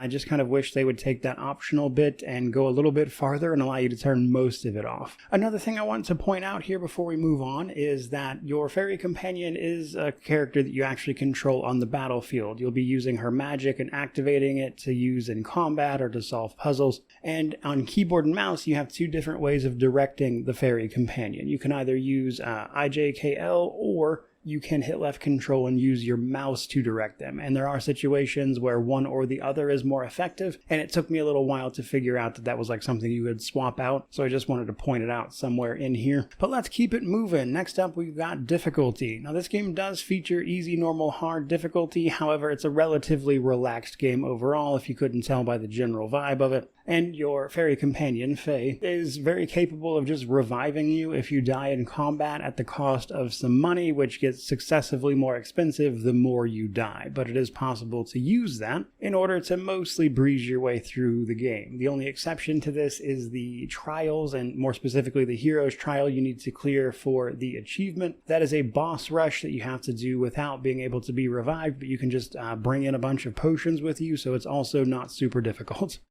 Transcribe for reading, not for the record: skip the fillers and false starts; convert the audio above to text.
I just kind of wish they would take that optional bit and go a little bit farther and allow you to turn most of it off. Another thing I want to point out here before we move on is that your fairy companion is a character that you actually control on the battlefield. You'll be using her magic and activating it to use in combat or to solve puzzles. And on keyboard and mouse, you have two different ways of directing the fairy companion. You can either use IJKL, or you can hit left control and use your mouse to direct them. And there are situations where one or the other is more effective, and it took me a little while to figure out that that was like something you could swap out, so I just wanted to point it out somewhere in here. But let's keep it moving. Next up, we've got difficulty. Now this game does feature easy, normal, hard difficulty. However, it's a relatively relaxed game overall, if you couldn't tell by the general vibe of it. And your fairy companion, Faye, is very capable of just reviving you if you die in combat at the cost of some money, which gets successively more expensive the more you die. But it is possible to use that in order to mostly breeze your way through the game. The only exception to this is the trials, and more specifically the hero's trial you need to clear for the achievement. That is a boss rush that you have to do without being able to be revived, but you can just bring in a bunch of potions with you, so it's also not super difficult.